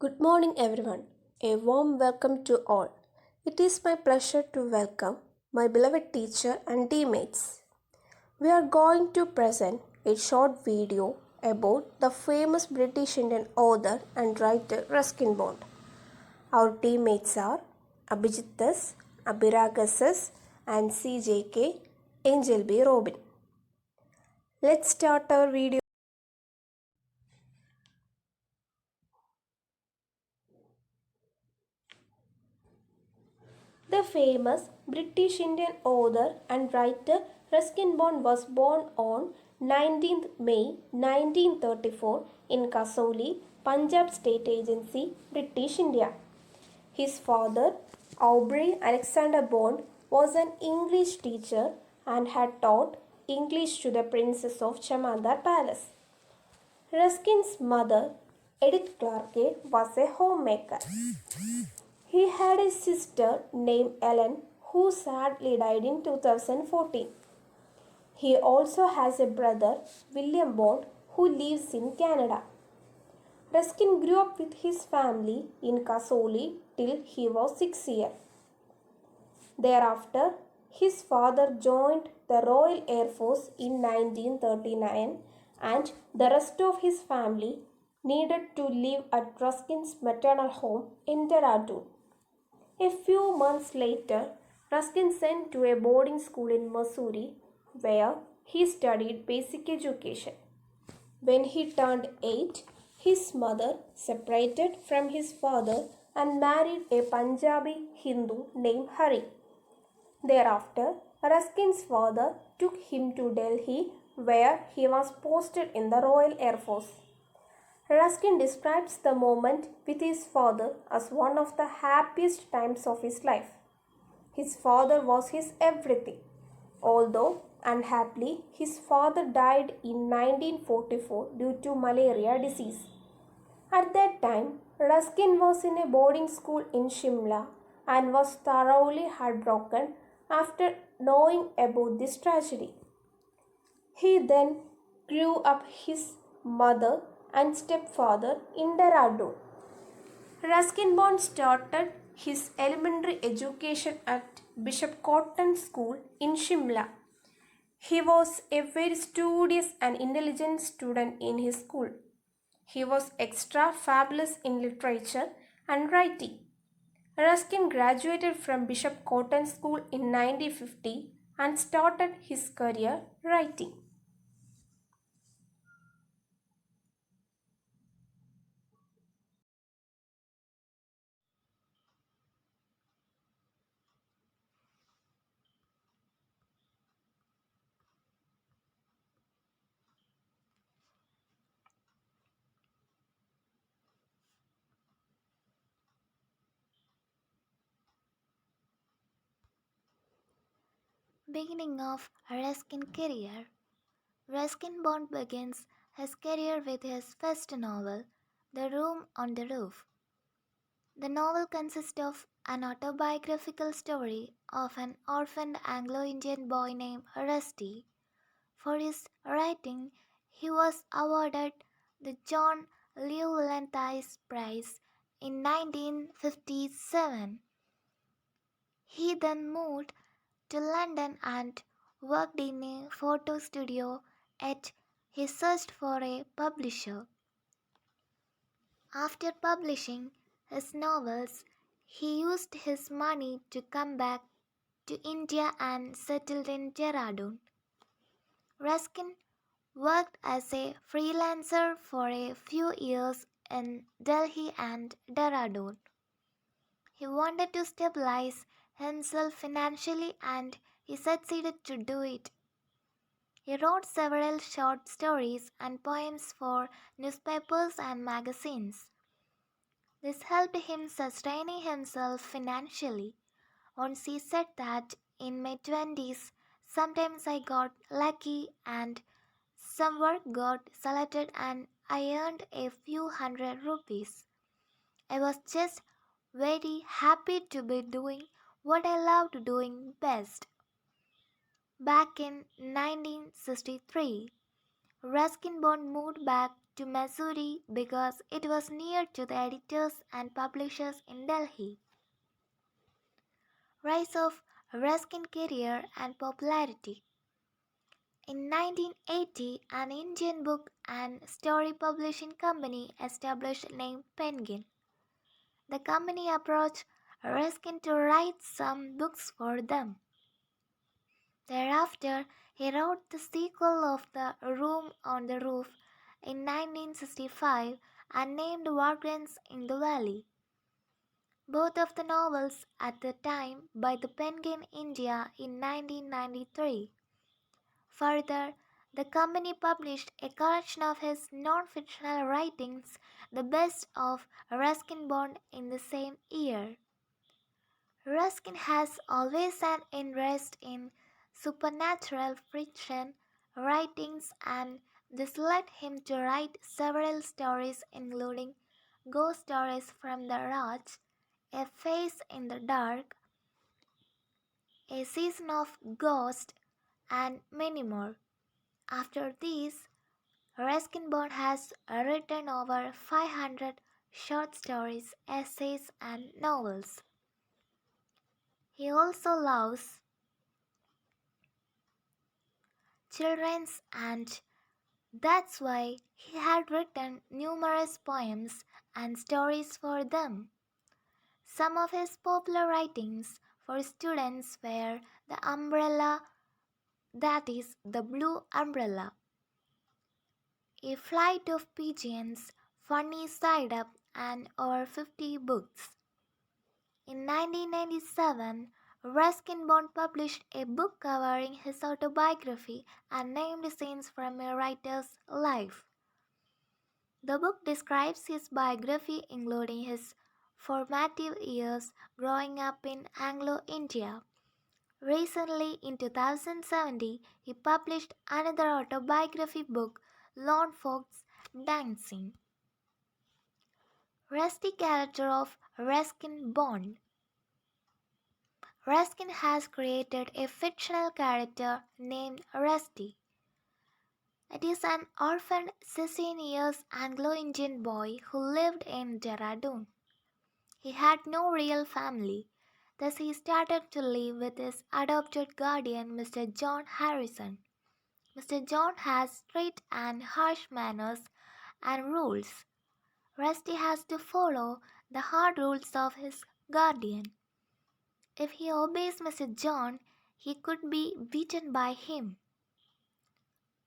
Good morning, everyone. A warm welcome to all. It is my pleasure to welcome my beloved teacher and teammates. We are going to present a short video about the famous British Indian author and writer Ruskin Bond. Our teammates are Abhijitas, Abhiragas, and CJK, Angel B. Robin. Let's start our video. The famous British Indian author and writer Ruskin Bond was born on 19th May 1934 in Kasoli, Punjab State Agency, British India. His father, Aubrey Alexander Bond, was an English teacher and had taught English to the princes of Chamandar Palace. Ruskin's mother, Edith Clarke, was a homemaker. He had a sister named Ellen who sadly died in 2014. He also has a brother, William Bond, who lives in Canada. Ruskin grew up with his family in Kasoli till he was 6 years. Thereafter, his father joined the Royal Air Force in 1939 and the rest of his family needed to live at Ruskin's maternal home in Dehradun. A few months later, Ruskin sent to a boarding school in Missouri where he studied basic education. When he turned 8, his mother separated from his father and married a Punjabi Hindu named Hari. Thereafter, Ruskin's father took him to Delhi where he was posted in the Royal Air Force. Ruskin describes the moment with his father as one of the happiest times of his life. His father was his everything. Although unhappily, his father died in 1944 due to malaria disease. At that time, Ruskin was in a boarding school in Shimla and was thoroughly heartbroken after knowing about this tragedy. He then grew up his mother and stepfather in Dehradun. Ruskin Bond started his elementary education at Bishop Cotton School in Shimla. He was a very studious and intelligent student in his school. He was extra fabulous in literature and writing. Ruskin graduated from Bishop Cotton School in 1950 and started his career writing. Beginning of Ruskin career. Ruskin Bond begins his career with his first novel, The Room on the Roof. The novel consists of an autobiographical story of an orphaned Anglo-Indian boy named Rusty. For his writing, he was awarded the John Llewellyn Prize in 1957. He then moved to London and worked in a photo studio at he searched for a publisher. After publishing his novels, he used his money to come back to India and settled in Dehradun. Ruskin worked as a freelancer for a few years in Delhi and Dehradun. He wanted to stabilize himself financially and he succeeded to do it. He wrote several short stories and poems for newspapers and magazines. This helped him sustaining himself financially. Once he said that in my 20s, sometimes I got lucky and some work got selected and I earned a few hundred rupees. I was just very happy to be doing what I loved doing best. Back in 1963, Ruskin Bond moved back to Missouri because it was near to the editors and publishers in Delhi. Rise of Ruskin career and popularity. In 1980, an Indian book and story publishing company established named Penguin. The company approached Ruskin to write some books for them. Thereafter, he wrote the sequel of The Room on the Roof in 1965 and named Vagrants in the Valley. Both of the novels at the time by the Penguin India in 1993. Further, the company published a collection of his non-fictional writings, The Best of Ruskin Bond, in the same year. Ruskin has always an interest in supernatural fiction writings, and this led him to write several stories including Ghost Stories from the Raj, A Face in the Dark, A Season of Ghost, and many more. After these, Ruskin Bond has written over 500 short stories, essays, and novels. He also loves children's, and that's why he had written numerous poems and stories for them. Some of his popular writings for students were The Umbrella, that is, The Blue Umbrella, A Flight of Pigeons, Funny Side Up, and over 50 books. In 1997, Ruskin Bond published a book covering his autobiography and named scenes from a writer's life. The book describes his biography, including his formative years growing up in Anglo-India. Recently, in 2017, he published another autobiography book, Lone Fox Dancing. Rusty character of Ruskin Bond. Ruskin has created a fictional character named Rusty. It is an orphaned 16 years Anglo-Indian boy who lived in Dehradun. He had no real family, thus he started to live with his adopted guardian, Mr. John Harrison. Mr. John has strict and harsh manners and rules. Rusty has to follow the hard rules of his guardian. If he obeys Mr. John, he could be beaten by him.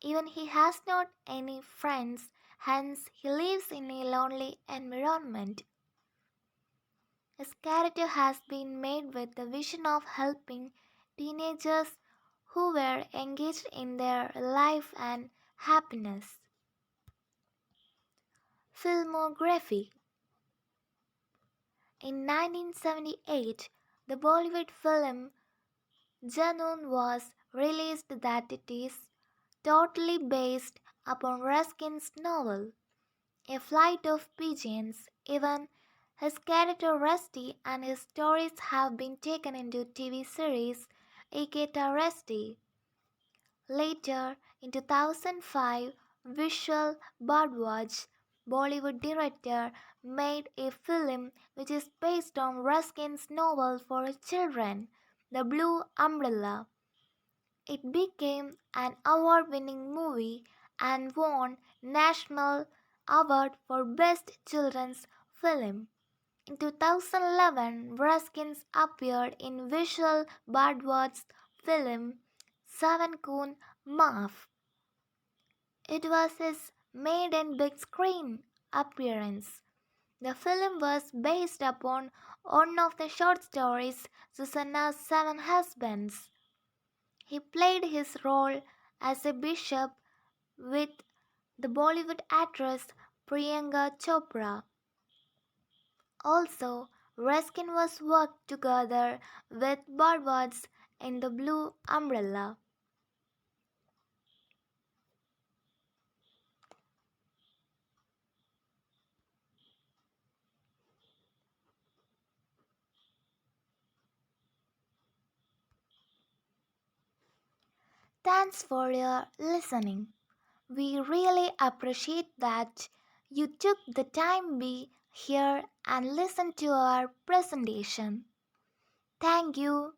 Even he has not any friends, hence he lives in a lonely environment. His character has been made with the vision of helping teenagers who were engaged in their life and happiness. Filmography. In 1978, the Bollywood film Junoon was released, that it is totally based upon Ruskin's novel, A Flight of Pigeons. Even his character Rusty and his stories have been taken into TV series Eketa Rusty. Later, in 2005, Vishal Bhardwaj, Bollywood director, made a film which is based on Ruskin's novel for children, The Blue Umbrella. It became an award-winning movie and won National Award for Best Children's Film. In 2011, Ruskin appeared in Vishal Bhardwaj's film Seven Coon Maaf. It was his maiden big screen appearance. The film was based upon one of the short stories, Susanna's Seven Husbands. He played his role as a bishop with the Bollywood actress Priyanka Chopra. Also, Ruskin was worked together with Bhardwaj in The Blue Umbrella. Thanks for your listening. We really appreciate that you took the time be here and listen to our presentation. Thank you.